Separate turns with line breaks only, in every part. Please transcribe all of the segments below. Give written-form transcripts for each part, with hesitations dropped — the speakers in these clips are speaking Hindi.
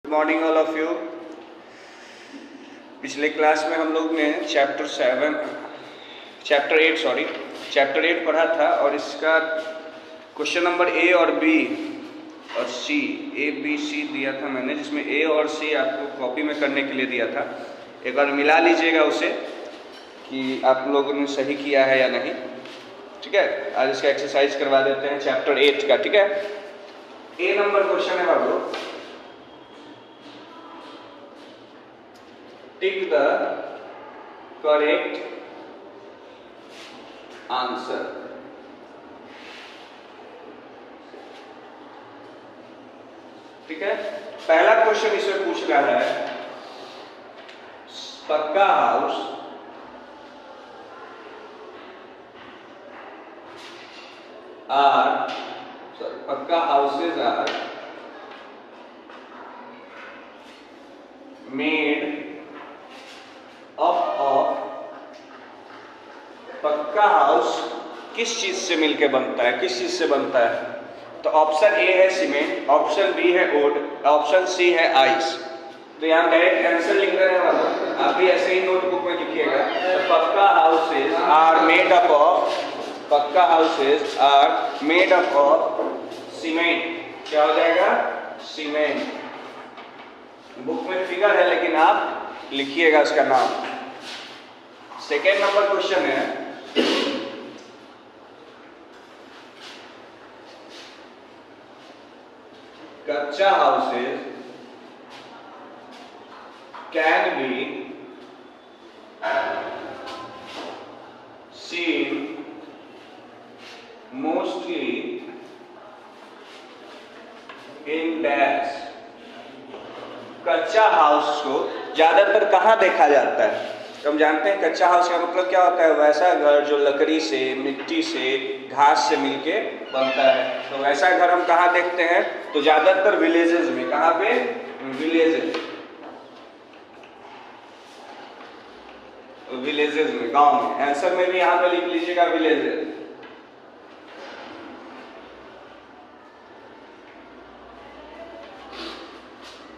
Good morning all of you. पिछले क्लास में हम लोग ने चैप्टर 8 पढ़ा था और इसका क्वेश्चन नंबर ए और बी और सी, ए बी सी दिया था मैंने, जिसमें ए और सी आपको कॉपी में करने के लिए दिया था। एक बार मिला लीजिएगा उसे कि आप लोगों ने सही किया है या नहीं। ठीक है, आज इसका एक्सरसाइज करवा देते हैं चैप्टर 8 का। ठीक है, ए नंबर क्वेश्चन है बाबू, टिक द करेक्ट आंसर। ठीक है, पहला क्वेश्चन इसमें पूछ रहा है pucca house pucca houses are made up of. Pucca house किस चीज से मिलके बनता है, किस चीज से बनता है? तो ऑप्शन ए है सीमेंट, ऑप्शन बी है वुड, ऑप्शन सी है आइस। तो यहाँ डायरेक्ट आंसर लिख रहे हैं, आप भी ऐसे ही नोटबुक में लिखिएगा। तो पक्का houses are made up of, पक्का houses are made up of cement. क्या हो जाएगा? सीमेंट। बुक में फिगर है लेकिन आप लिखिएगा उसका नाम। सेकेंड नंबर क्वेश्चन है, कच्चा houses can be seen mostly in dash. कच्चा हाउस को ज्यादातर कहाँ देखा जाता है? तो हम जानते हैं कच्चा हाउस का मतलब क्या होता है, वैसा घर जो लकड़ी से, मिट्टी से, घास से मिलके बनता है। तो वैसा घर हम कहाँ देखते हैं? तो ज्यादातर विलेजेस में। कहाँ पे? विलेजेस में, गांव में। आंसर में भी यहाँ पे लिख लीजिएगा विलेजेस।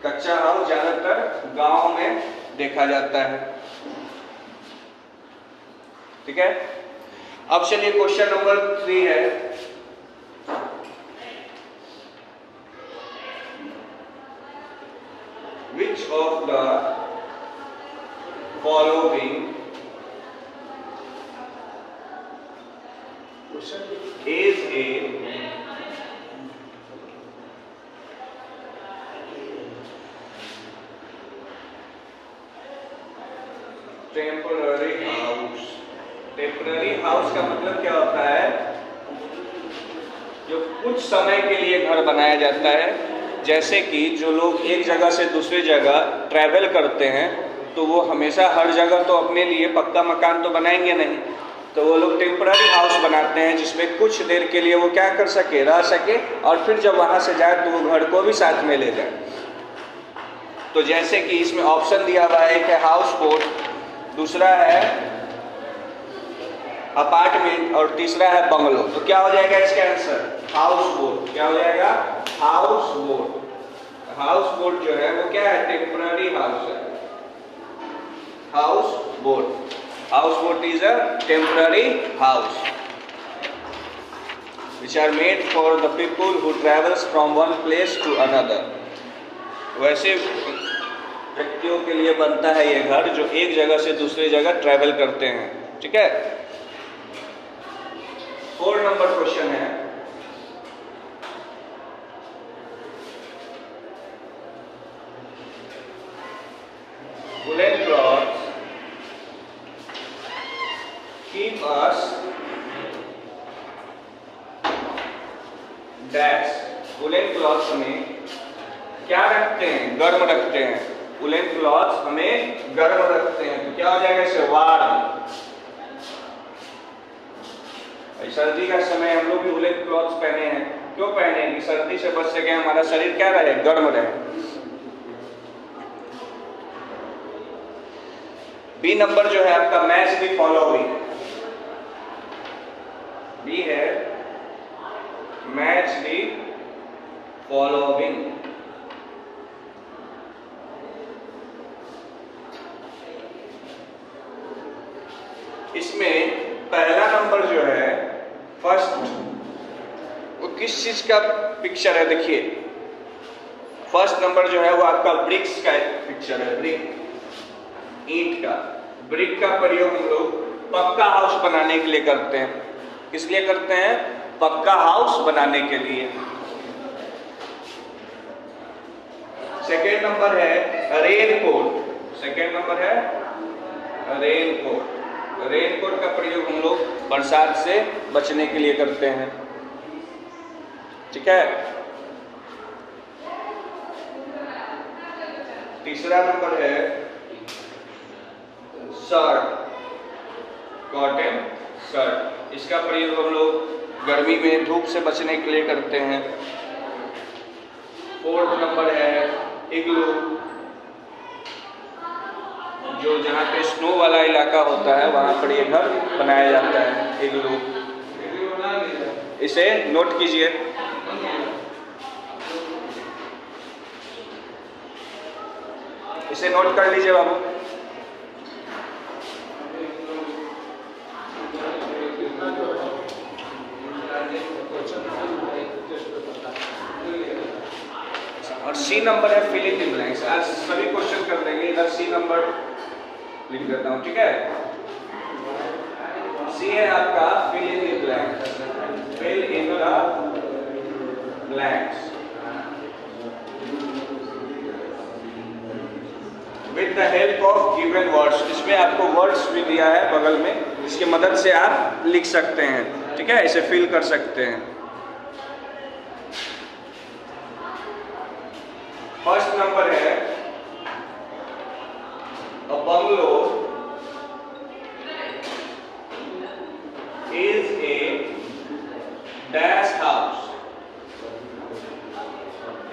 कच्चा हाउस ज्यादातर गांव में देखा जाता है। ठीक है, अब चलिए क्वेश्चन नंबर 3 है, which of the following is a temporary house. Temporary house का मतलब क्या होता है? जो कुछ समय के लिए घर बनाया जाता है। जैसे कि जो लोग एक जगह से दूसरी जगह ट्रैवल करते हैं तो वो हमेशा हर जगह तो अपने लिए पक्का मकान तो बनाएंगे नहीं, तो वो लोग टेम्पररी हाउस बनाते हैं जिसमें कुछ देर के लिए वो क्या कर सके, रह सके, और फिर जब वहां से जाए तो वो घर को भी साथ में ले जाए। तो जैसे कि इसमें ऑप्शन दिया हुआ है, एक है हाउस बोट, दूसरा है अपार्टमेंट और तीसरा है बंगलो। तो क्या हो जाएगा इसका आंसर? House boat. क्या हो जाएगा? House boat. हाउस बोट जो है वो क्या है? टेम्पररी हाउस है। House boat, house boat is a temporary house which are made for the people who travels from one place to another। वैसे व्यक्तियों के लिए बनता है ये घर जो एक जगह से दूसरी जगह ट्रैवल करते हैं। ठीक है, 4 नंबर क्वेश्चन है, woollen cloth keep us dash. Woollen cloth हमें क्या रखते हैं? गर्म रखते हैं। वुलन क्लॉथ हमें गर्म रखते हैं। तो क्या हो जाएगा इसे? वार्म। सर्दी का समय हम लोग भी वुलन क्लॉथ पहने हैं। क्यों पहने हैं? कि सर्दी से बच सके, हमारा शरीर क्या रहे? गर्म रहे। बी नंबर जो है आपका, मैच द फॉलोइंग। बी है मैच द फॉलोइंग। इसमें पहला नंबर जो है फर्स्ट, वो किस चीज का पिक्चर है? देखिए फर्स्ट नंबर जो है वो आपका ब्रिक्स का पिक्चर है, ब्रिक, ईंट का। ब्रिक का प्रयोग हम लोग पक्का हाउस बनाने के लिए करते हैं। किस लिए करते हैं? पक्का हाउस बनाने के लिए। सेकेंड नंबर है रेनकोट। सेकेंड नंबर है रेनकोट। रेनकोट का प्रयोग हम लोग बरसात से बचने के लिए करते हैं, ठीक है। तीसरा नंबर है शर्ट, कॉटन शर्ट। इसका प्रयोग हम लोग गर्मी में धूप से बचने के लिए करते हैं। फोर्थ नंबर है इग्लू, जो जहाँ पे स्नो वाला इलाका होता है वहां पर ये घर बनाया जाता है, इग्लू। इसे नोट कीजिए। इसे नोट कर लीजिए बाबू। और सी नंबर है फिल इन द ब्लैंक्स। आज सभी क्वेश्चन कर देंगे, इधर सी नंबर लिख देता हूं, ठीक है। सी है आपका fill in the blanks, fill in the blanks with the help of given words. इसमें आपको वर्ड्स भी दिया है बगल में, इसकी मदद से आप लिख सकते हैं, ठीक है, इसे फिल कर सकते हैं। फर्स्ट नंबर है a bungalow is a dash house.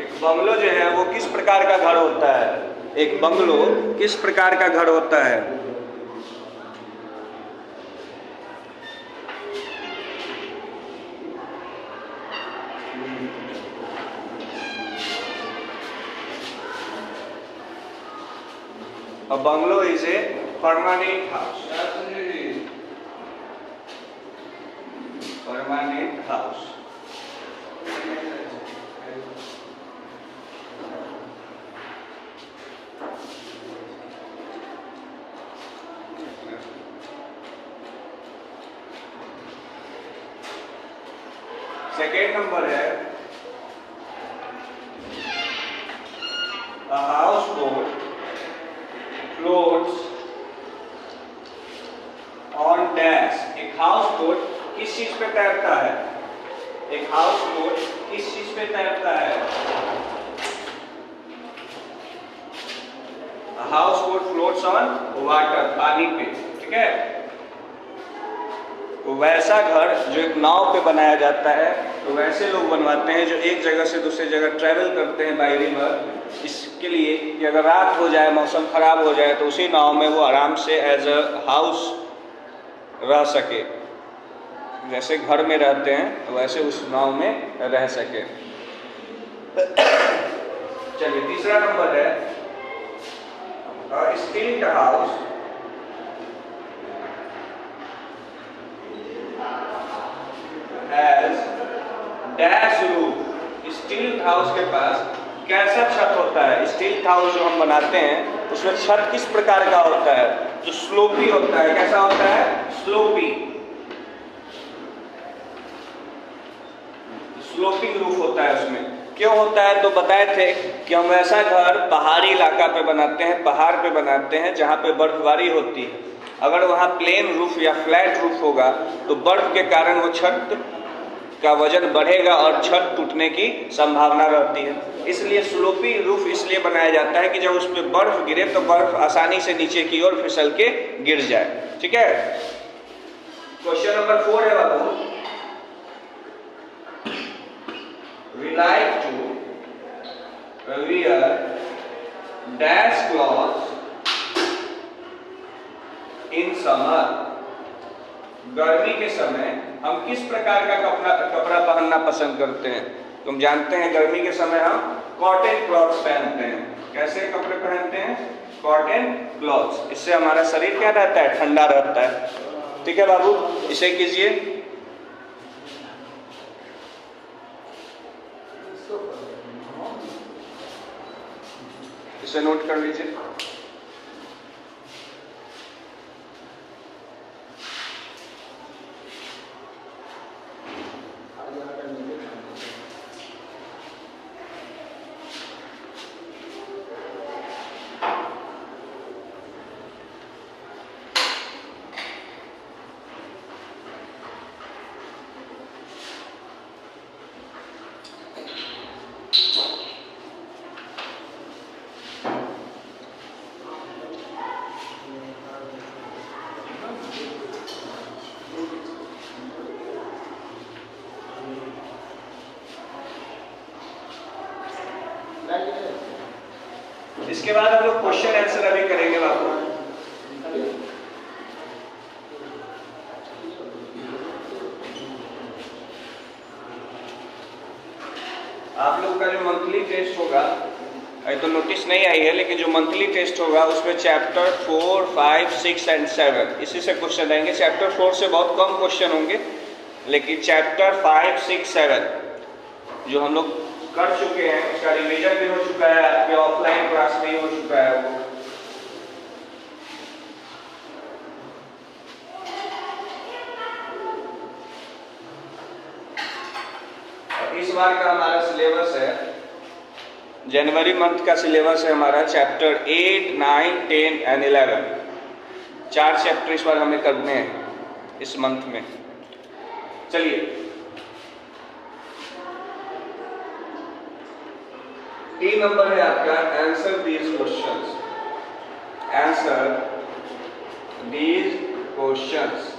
एक बंगलो जो है वो किस प्रकार का घर होता है? एक बंगलो किस प्रकार का घर होता है? A bungalow is a permanent house. Permanent house. Second number है a houseboat floats on dash। एक हाउस बोट किस चीज पे तैरता है? एक हाउस बोट किस चीज पे तैरता है? House boat floats on water, पानी पे, ठीक है। वैसा घर जो एक नाव पे बनाया जाता है, तो वैसे लोग बनवाते हैं जो एक जगह से दूसरी जगह ट्रैवल करते हैं बाय रिवर। इसके लिए कि अगर रात हो जाए, मौसम खराब हो जाए, तो उसी नाव में वो आराम से एज अ हाउस रह सके। जैसे घर में रहते हैं वैसे उस नाव में रह सके। चलिए तीसरा नंबर है stilt house has dash roof. Stilt house के पास कैसा छत होता है? स्टील्ट हाउस जो हम बनाते हैं उसमें छत किस प्रकार का होता है? जो स्लोपी होता है। कैसा होता है? स्लोपी, स्लोपिंग रूफ होता है उसमें। क्यों होता है? तो बताए थे कि हम ऐसा घर पहाड़ी इलाका पे बनाते हैं, पहाड़ पे बनाते हैं जहाँ पे बर्फबारी होती है। अगर वहाँ प्लेन रूफ या फ्लैट रूफ होगा तो बर्फ के कारण वो छत का वजन बढ़ेगा और छत टूटने की संभावना रहती है। इसलिए स्लोपी रूफ इसलिए बनाया जाता है कि जब उस पर बर्फ गिरे तो बर्फ आसानी से नीचे की ओर फिसल के गिर जाए, ठीक है। क्वेश्चन नंबर 4 है बाबू। We like to wear dash clothes in summer। गर्मी के समय हम किस प्रकार का कपड़ा पहनना पसंद करते हैं? तुम जानते हैं गर्मी के समय हम कॉटन क्लॉथ्स पहनते हैं। कैसे कपड़े पहनते हैं? Cotton clothes. इससे हमारा शरीर क्या रहता है? ठंडा रहता है। ठीक है बाबू, इसे कीजिए। इसे नोट कर लीजिए। इसके बाद हम लोग क्वेश्चन आंसर अभी करेंगे बाबू। आप लोग का जो मंथली टेस्ट होगा, अभी तो नोटिस नहीं आई है, लेकिन जो मंथली टेस्ट होगा उसमें चैप्टर 4, 5, 6 एंड 7 इसी से क्वेश्चन आएंगे। चैप्टर 4 से बहुत कम क्वेश्चन होंगे, लेकिन चैप्टर 5, 6, 7 जो हम लोग कर चुके हैं उसका रिवीजन भी हो चुका है, आपके ऑफलाइन क्लास में ही हो चुका है वो। और इस बार का हमारा सिलेबस है, जनवरी मंथ का सिलेबस है हमारा चैप्टर 8, 9, 10 एंड 11। 4 चैप्टर इस बार हमें करने हैं इस मंथ में। चलिए, 3 नंबर है आपका answer these questions. Answer these questions.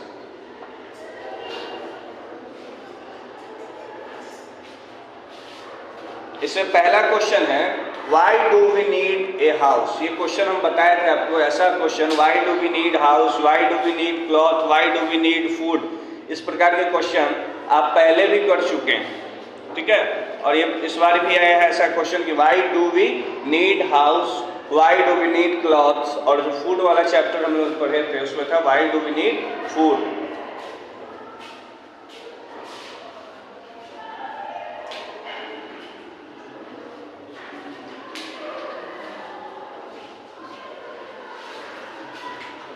इसमें पहला क्वेश्चन है why do we need a house. ये क्वेश्चन हम बताए थे आपको, ऐसा question, why do we need house, why do we need cloth, why do we need food. इस प्रकार के क्वेश्चन आप पहले भी कर चुके हैं, ठीक है। और ये इस बार भी आया है ऐसा क्वेश्चन कि why do we need house, why do we need clothes. और जो फूड वाला चैप्टर हम लोग पढ़े थे उसमें था why do we need food.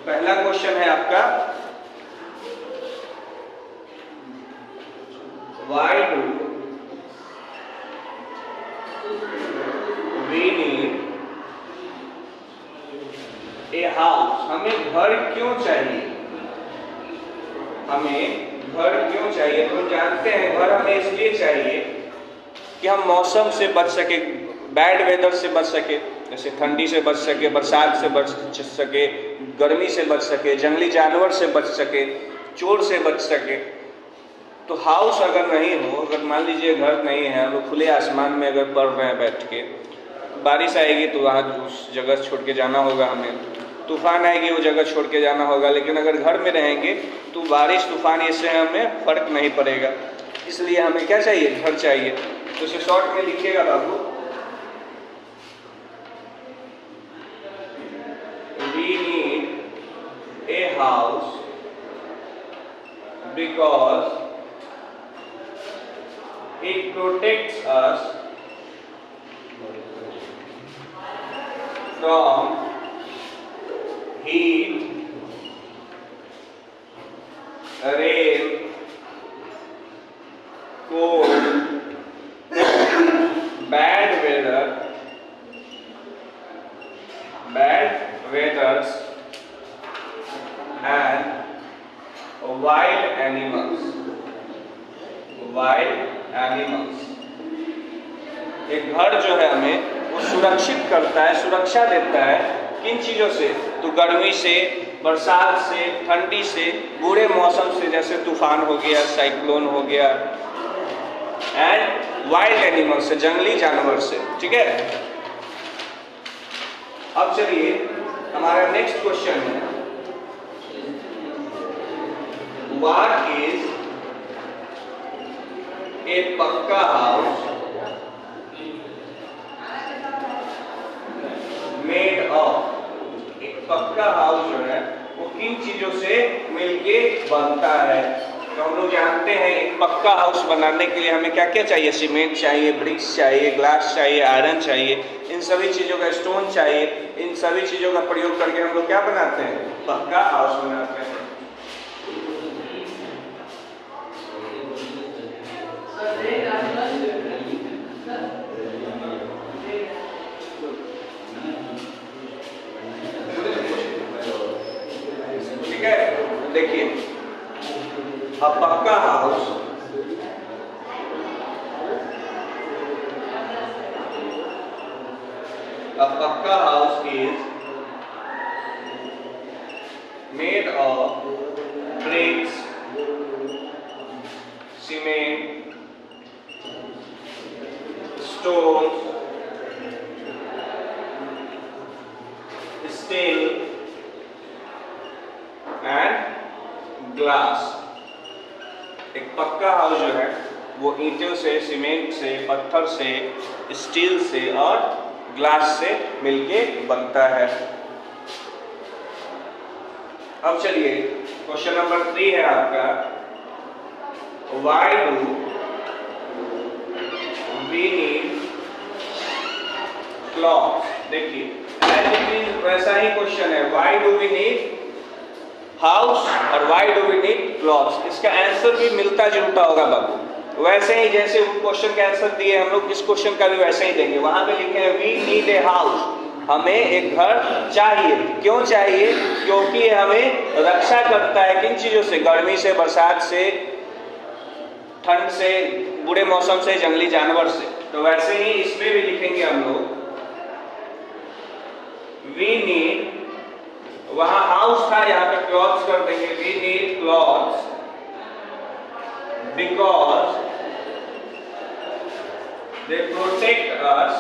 पहला क्वेश्चन है आपका why do we need a house. हमें घर क्यों चाहिए, हमें घर क्यों चाहिए। तो जानते हैं घर हमें इसलिए चाहिए कि हम मौसम से बच सके, बैड वेदर से बच सके, जैसे ठंडी से बच सके, बरसात से बच सके, गर्मी से बच सके, जंगली जानवर से बच सके, चोर से बच सके। तो हाउस अगर नहीं हो, अगर मान लीजिए घर नहीं है, हम लोग खुले आसमान में अगर पढ़ रहे हैं बैठ के, बारिश आएगी तो वहाँ उस जगह छोड़ के जाना होगा हमें, तूफान आएगी वो जगह छोड़ के जाना होगा। लेकिन अगर घर में रहेंगे तो बारिश तूफान इससे हमें फर्क नहीं पड़ेगा। इसलिए हमें क्या चाहिए, घर चाहिए। तो इसे शॉर्ट में लिखिएगा बाबू, we need a house because it protects us from heat, rain, cold, bad weathers and wild animals. एक घर जो है हमें वो सुरक्षित करता है, सुरक्षा देता है किन चीज़ों से, तो गर्मी से, बरसात से, ठंडी से, बुरे मौसम से जैसे तूफान हो गया, साइक्लोन हो गया, एंड वाइल्ड एनिमल से, जंगली जानवर से, ठीक है। अब चलिए हमारा नेक्स्ट क्वेश्चन है, व्हाट इज ए पक्का हाउस मेड ऑफ। एक पक्का हाउस जो है वो किन चीजों से मिलके बनता है। तो हम लोग जानते हैं एक पक्का हाउस बनाने के लिए हमें क्या क्या चाहिए, सीमेंट चाहिए, ब्रिक्स चाहिए, ग्लास चाहिए, आयरन चाहिए, इन सभी चीजों का स्टोन चाहिए। इन सभी चीजों का प्रयोग करके हम लोग क्या बनाते हैं, पक्का हाउस बनाते हैं। ठीक है, देखिए अब पक्का house is made of bricks, cement, stones, steel and glass। एक पक्का हाउस जो है वो ईंटों से, सीमेंट से, पत्थर से, स्टील से और ग्लास से मिलके बनता है। अब चलिए क्वेश्चन नंबर 3 है आपका, why do we need cloth. देखिए वैसा ही क्वेश्चन है, why do we need house और why do we need clothes. इसका आंसर भी मिलता जुलता होगा बाबू, वैसे ही जैसे वो क्वेश्चन के आंसर दिए हम लोग इस क्वेश्चन का भी वैसे ही देंगे। वहां पे लिखे हैं वी नीड ए हाउस, हमें एक घर चाहिए। क्यों चाहिए, क्योंकि हमें रक्षा करता है किन चीजों से, गर्मी से, बरसात से, ठंड से, बुरे मौसम से, जंगली जानवर से। तो वैसे ही इसमें भी लिखेंगे हम लोग वी नीड, वहां हाउस था यहाँ पे क्लॉथ्स कर देंगे, we need clothes because they protect us.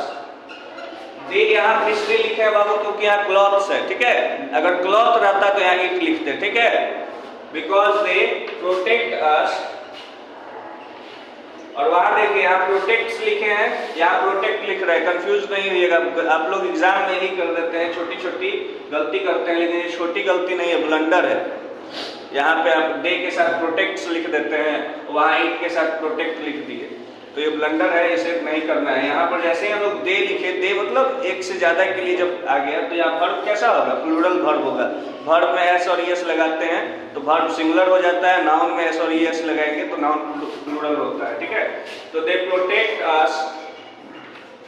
They यहाँ इसलिए लिखे है बाबू क्योंकि यहाँ क्लॉथ्स है, ठीक है। अगर क्लॉथ रहता तो यहाँ ईट लिखते, ठीक है। बिकॉज दे प्रोटेक्ट अस, और वहां देखिए यहाँ प्रोटेक्ट्स लिखे हैं, यहाँ प्रोटेक्ट लिख रहे हैं, कंफ्यूज नहीं होइएगा। आप लोग एग्जाम में ही कर देते हैं, छोटी छोटी गलती करते हैं, लेकिन ये छोटी गलती नहीं है, ब्लंडर है। यहाँ पे आप दे के साथ प्रोटेक्ट्स लिख देते हैं, वहां ईट के साथ प्रोटेक्ट लिख दिए, तो ये ब्लंडर है, इसे नहीं करना है। यहाँ पर जैसे ही हम लोग दे लिखे, दे मतलब एक से ज्यादा के लिए जब आ गया तो यहाँ वर्ब कैसा होगा, प्लूरल वर्ब होगा। वर्ब में एस और ईएस लगाते हैं तो वर्ब सिंगुलर हो जाता है, नाउन में एस और ईएस लगाएंगे तो नाउन प्लूरल होता है, ठीक है। तो दे प्रोटेक्ट अस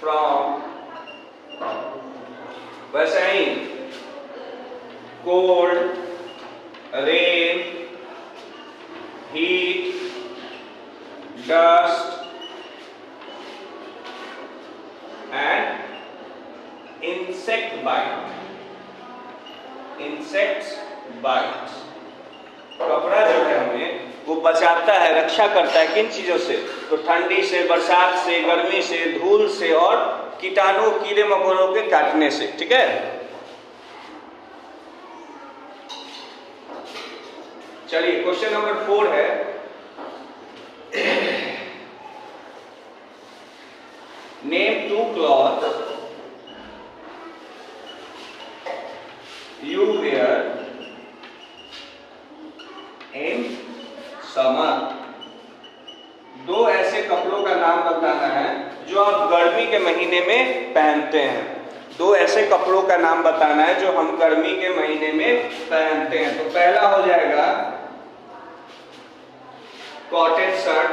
फ्रॉम, वैसे ही cold, rain, heat, dust and insect bite, insects bites। कपड़ा जो है हमें वो बचाता है, रक्षा करता है किन चीजों से, तो ठंडी से, बरसात से, गर्मी से, धूल से और कीटाणु, कीड़े मकोड़ों के काटने से, ठीक है। चलिए क्वेश्चन नंबर 4 है, name 2 cloths you wear in summer। 2 ऐसे कपड़ों का नाम बताना है जो आप गर्मी के महीने में पहनते हैं। 2 ऐसे कपड़ों का नाम बताना है जो हम गर्मी के महीने में पहनते हैं। तो पहला हो जाएगा कॉटन शर्ट,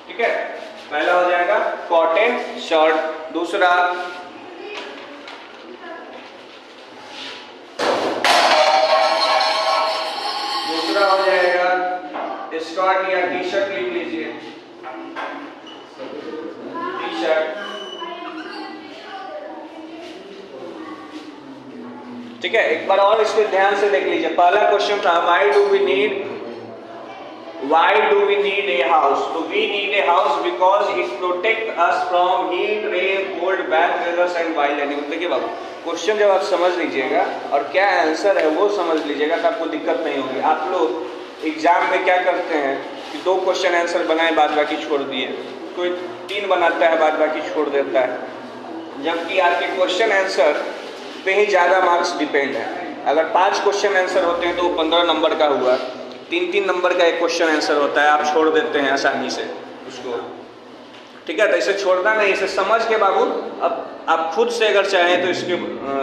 ठीक है, पहला हो जाएगा कॉटन शर्ट। दूसरा हो जाएगा स्कर्ट या टी शर्ट, लिख लीजिए टी शर्ट, ठीक है। एक बार और इसको ध्यान से देख लीजिए। पहला क्वेश्चन था why do we need a house। तो we need a house because it protect us from heat, rain, cold, bad weather and wild animals। देखिए बाबू, क्वेश्चन जब आप समझ लीजिएगा और क्या आंसर है वो समझ लीजिएगा तो आपको दिक्कत नहीं होगी। आप लोग एग्जाम में क्या करते हैं कि 2 क्वेश्चन आंसर बनाए, बाद बाकी छोड़ दिए, कोई 3 बनाता है, बाद बाकी छोड़ देता है। जबकि आपके क्वेश्चन आंसर पे ही ज़्यादा मार्क्स डिपेंड है। अगर 5 क्वेश्चन आंसर होते हैं तो 15 नंबर का हुआ, 3-3 नंबर का एक क्वेश्चन आंसर होता है, आप छोड़ देते हैं आसानी से उसको, ठीक है। तो इसे छोड़ना नहीं, इसे समझ के बाबू अब आप खुद से अगर चाहें तो इसके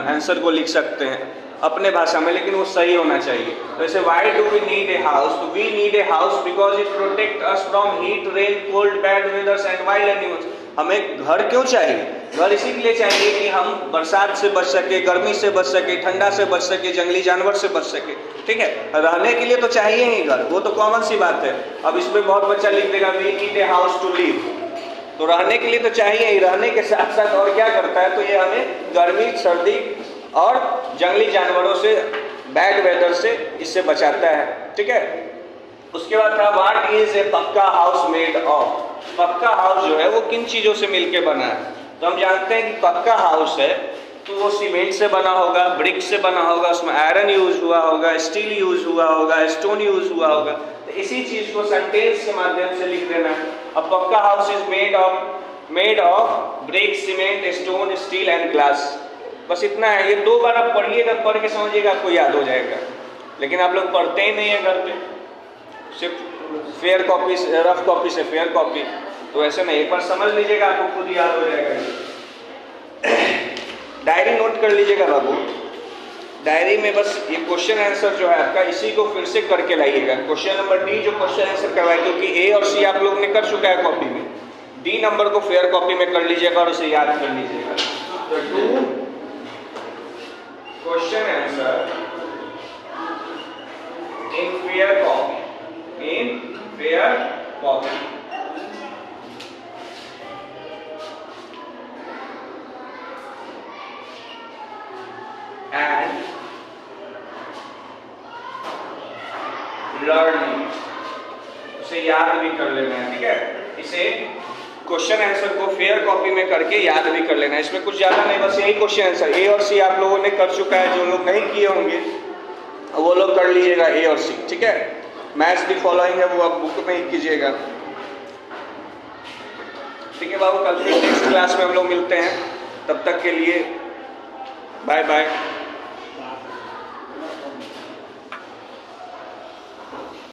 आंसर को लिख सकते हैं अपने भाषा में, लेकिन वो सही होना चाहिए। तो ऐसे why do we need a house, तो we need a house because it protect us from heat, rain, cold, bad weathers and wild animals. हमें घर क्यों चाहिए? घर इसी के लिए चाहिए कि हम बरसात से बच सके, गर्मी से बच सके, ठंडा से बच सके, जंगली जानवर से बच सके, ठीक है। रहने के लिए तो चाहिए ही घर, वो तो कॉमन सी बात है। अब इसमें बहुत बच्चा लिख देगा we need a house to live, तो रहने के लिए तो चाहिए ही, रहने के साथ साथ और क्या करता है, तो ये हमें गर्मी, सर्दी और जंगली जानवरों से, बैड वेदर से इससे बचाता है, ठीक है। उसके बाद था व्हाट इज ए पक्का house made of. Pucca house जो है वो किन चीज़ों से मिलके बना है? तो हम जानते हैं कि पक्का हाउस है तो वो सीमेंट से बना होगा, ब्रिक से बना होगा, उसमें आयरन यूज हुआ होगा, स्टील यूज हुआ होगा, स्टोन यूज हुआ होगा। तो इसी चीज़ को सेंटेंस के माध्यम से लिख देना है। अब पक्का house is made of brick, cement, stone, steel and glass. बस इतना है, ये 2 बार आप पढ़िएगा, पढ़ के समझिएगा, आपको याद हो जाएगा। लेकिन आप लोग पढ़ते ही नहीं है घर पे, सिर्फ फेयर कॉपी, रफ कॉपी से फेयर कॉपी, तो ऐसे नहीं, एक बार समझ लीजिएगा, आपको खुद याद हो जाएगा। डायरी नोट कर लीजिएगा बाबू, डायरी में बस ये क्वेश्चन आंसर जो है आपका, इसी को फिर से करके लाइएगा। क्वेश्चन नंबर डी जो क्वेश्चन आंसर करवाए, क्योंकि ए और सी आप लोग ने कर चुका है कॉपी में, डी नंबर को फेयर कॉपी में कर लीजिएगा और इसे याद कर लीजिएगा। तो 2 question answer in fair copy, in fair copy. And learning, उसे याद भी कर लेना है, ठीक है। इसे क्वेश्चन आंसर को फेयर कॉपी में करके याद भी कर लेना है। इसमें कुछ ज्यादा नहीं, बस यही क्वेश्चन आंसर ए और सी आप लोगों ने कर चुका है, जो लोग नहीं किए होंगे वो लोग कर लीजिएगा ए और सी, ठीक है। मैथ्स दी फॉलोइंग है वो आप बुक में ही कीजिएगा, ठीक है बाबू। कल फिर नेक्स्ट क्लास में हम लोग मिलते हैं, तब तक के लिए बाय बाय।